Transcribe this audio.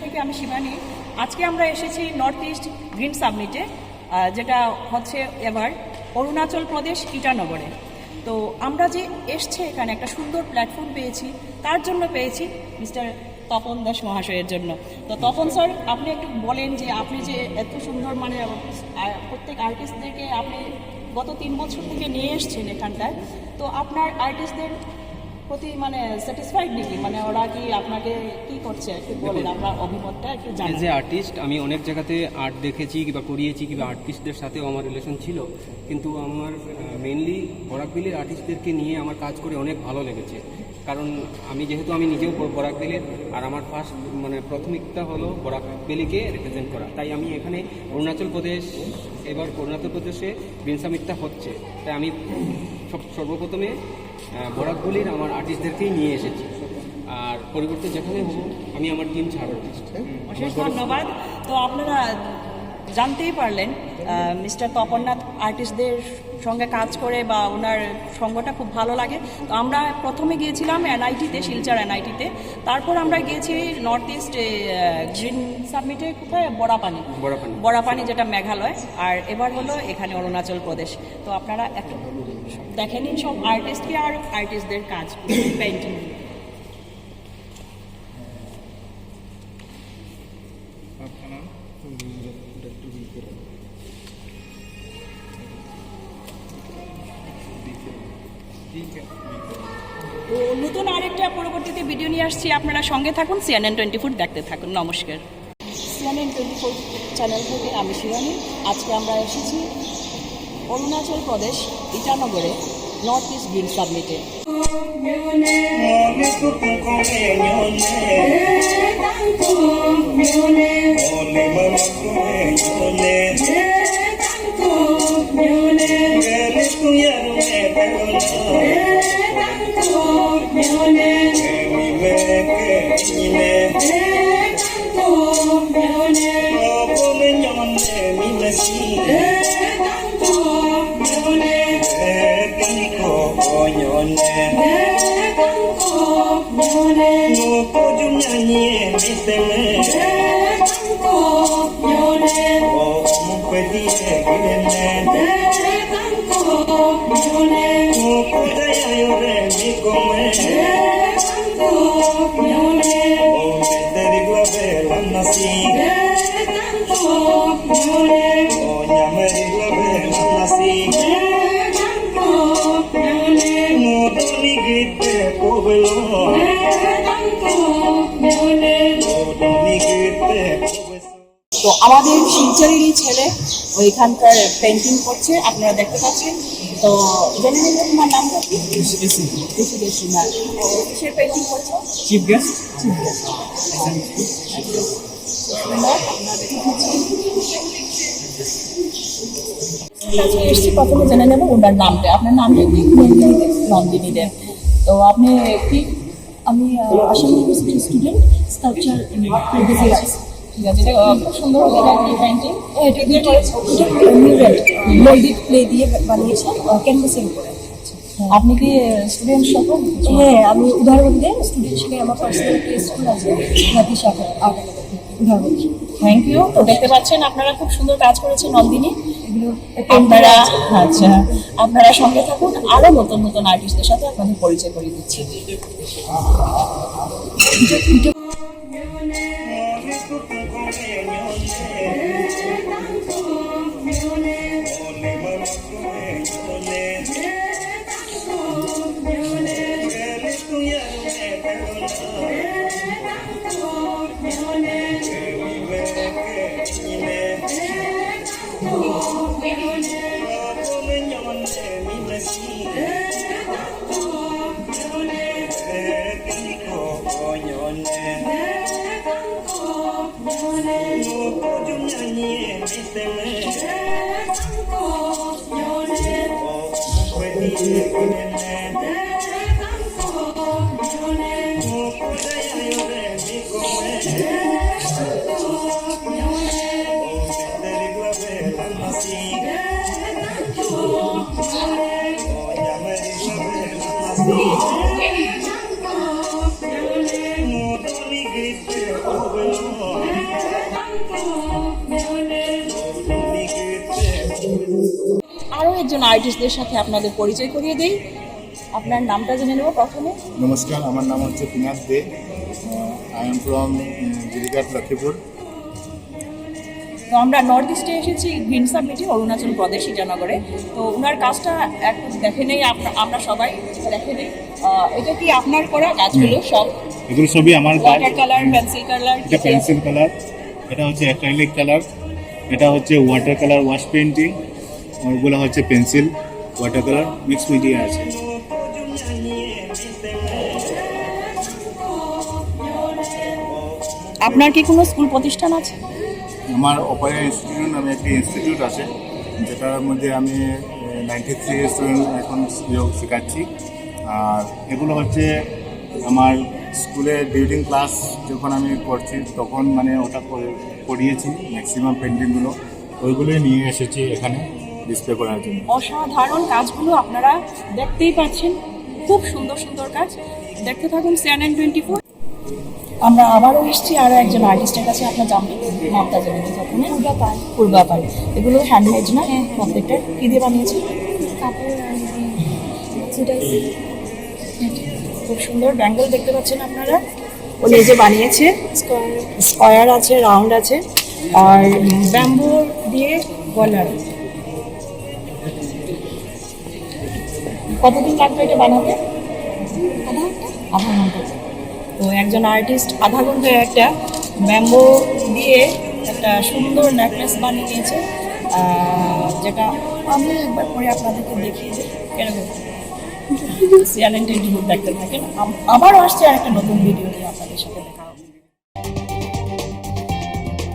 থেকে আমি শিবানী। আজকে আমরা এসেছি নর্থ ইস্ট গ্রিন সাবমিটে, যেটা হচ্ছে এবার অরুণাচল প্রদেশ ইটানগরে। তো আমরা যে এসছে এখানে একটা সুন্দর প্ল্যাটফর্ম পেয়েছি, তার জন্য পেয়েছি মিস্টার তপন দাস মহাশয়ের জন্য। তো তপন স্যার, আপনি একটু বলেন যে আপনি যে এত সুন্দর মানে প্রত্যেক আর্টিস্টদেরকে আপনি গত 3 বছর থেকে নিয়ে এসছেন এখানটায়, তো আপনার আর্টিস্টদের প্রতি মানে স্যাটিসফাইড নাকি, মানে ওরা কি আপনাকে কি করছে একটু বলেন, আমরা অভিমতটা একটু জানি। যে আর্টিস্ট আমি অনেক জায়গাতে আর্ট দেখেছি কিংবা করিয়েছি কিংবা আর্টিস্টদের সাথেও আমার রিলেশন ছিল, কিন্তু আমার মেনলি বরাকবিলের আর্টিস্টদেরকে নিয়ে আমার কাজ করে অনেক ভালো লেগেছে। কারণ আমি নিজেও বরাকবিলের, আর আমার ফার্স্ট মানে প্রাথমিকতা হলো বরাকবিলিকে রিপ্রেজেন্ট করা। তাই আমি এখানে এবার অরুণাচল প্রদেশে গ্রিন সামিটটা হচ্ছে, তাই আমি সর্বপ্রথমে বরাকবিলির আমার আর্টিস্টদেরকেই নিয়ে এসেছি। আর পরিবর্তে যেখানে হবো আমি আমার টিম ছাড় আর্টিস্ট। অশেষ ধন্যবাদ। তো আপনারা জানতেই পারলেন মিস্টার তপননাথ আর্টিস্টদের সঙ্গে কাজ করে বা ওনার সঙ্গটা খুব ভালো লাগে। তো আমরা প্রথমে গিয়েছিলাম এনআইটিতে, শিলচর এনআইটিতে, তারপর আমরা গিয়েছি নর্থ ইস্ট গ্রিন সাবমিটে, কোথায় বড়াপানি যেটা মেঘালয়, আর এবার হলো এখানে অরুণাচল প্রদেশ। তো আপনারা একটু দেখে নিন সব আর্টিস্টকে আর আর্টিস্টদের কাজ পেইন্টিং। তো নতুন আরেকটা পরবর্তীতে ভিডিও নিয়ে আসছি, আপনারা সঙ্গে থাকুন, CNN24 দেখতে থাকুন। নমস্কার। CNN24 চ্যানেল থেকে আমি শিবানী। আজকে আমরা এসেছি Arunachal Pradesh ইটানগরে north east green সাবমিটে। তো আমাদের শিলচরেরই ছেলে ওইখানকার পেন্টিং করছে, আপনারা দেখতে পাচ্ছেন। তো জেনে নেবেন তোমার নামটা কি? না, কিসের পেন্টিং করছো? Chief guest. এসছি, প্রথমে জেনে নেবো ওনার নামটা। আপনার নামটা কি? নন্দিনী দেব। তো আপনি কি? আমি আসাম ইউনিভার্সিটির স্টুডেন্ট, স্কাল্পচার ঠিক আছে, খুব সুন্দর পেন্টিং। এটা মিউরাল মোল্ডেড ক্লে দিয়ে বানিয়েছে ক্যানভাসের উপরে। আপনি কি স্টুডেন্ট সহ? হ্যাঁ, আমি উদাহরণদের স্টুডেন্ট হিসেবে আমার পার্সোনাল একটা স্কুল আছে, জাতি শাখা আর্ট উদাহরণ। Thank you. তো দেখতে পাচ্ছেন আপনারা খুব সুন্দর কাজ করেছেন নন্দিনী। এগুলো আপনারা সঙ্গে থাকুন, আরো নতুন নতুন আর্টিস্টদের সাথে আপনাদের পরিচয় করিয়ে দিচ্ছি। একজন আর্টিস্টদের সাথে আপনাদের পরিচয় করিয়ে দেই। আপনার নামটা জেনে নেব প্রথমে। নমস্কার, আমার নাম হচ্ছে Pinak Dey. I am from Jirighat, Lakshmipur. তো আমরা নর্থ ইস্টে এসেছি গ্রিন সাবমিটে, অরুণাচল প্রদেশ ইটানগরে। তো ওনার কাজটা একটু দেখে নেই, আমরা সবাই দেখে নেই। এটা কি আপনার করা কাজগুলো সব? এগুলো সবই আমার কাজ। Water colour, pencil colour? এটা পেন্সিল কালার, এটা হচ্ছে অ্যাক্রাইলিক কালার, এটা হচ্ছে ওয়াটার কালার ওয়াশ পেন্টিং, ওগুলো হচ্ছে pencil water colour mix media আছে। আপনার কি কোনো স্কুল প্রতিষ্ঠান আছে? আমার অপারেশন ইনস্টিটিউট নামে একটি ইনস্টিটিউট আছে, যেটার মধ্যে আমি 93 স্টুডেন্ট এখন যোগ শেখাচ্ছি। আর এগুলো হচ্ছে আমার স্কুলে ডিউরিং ক্লাস যখন আমি করছি তখন মানে ওটা করিয়েছি ম্যাক্সিমাম পেন্টিংগুলো, ওইগুলোই নিয়ে এসেছি এখানে ডিসপ্লে করার জন্য। অসাধারণ কাজগুলো আপনারা দেখতেই পাচ্ছেন, খুব সুন্দর সুন্দর কাজ। দেখতে থাকুন CNN 24। আমরা আবারও এসেছি আরও একজন আর্টিস্টের কাছে। আপনার নামটা জানেন প্রথমে? পূর্বা পাল। এগুলো হ্যান্ডমেড না? প্রত্যেকটা কী দিয়ে বানিয়েছি? কাপড় খুব সুন্দর ব্যাঙ্গল দেখতে পাচ্ছেন আপনারা, ও নিজে বানিয়েছে। স্কোয়ার আছে, রাউন্ড আছে, আর ব্যাম্বু দিয়ে গলার। কতদিন লাগবে এটা বানাতে? আধা ঘন্টা। তো একজন আর্টিস্ট আধা ঘন্টায় একটা ব্যাম্বু দিয়ে একটা সুন্দর নেকলেস বানিয়ে নিয়েছে, যেটা আমি একবার পরে আপনাদেরকে দেখিয়ে দিই। এরকম CNN 24 দেখতে থাকেন। আবারও আসছে আর একটা নতুন ভিডিও নিয়ে আপনাদের সাথে দেখা হবে।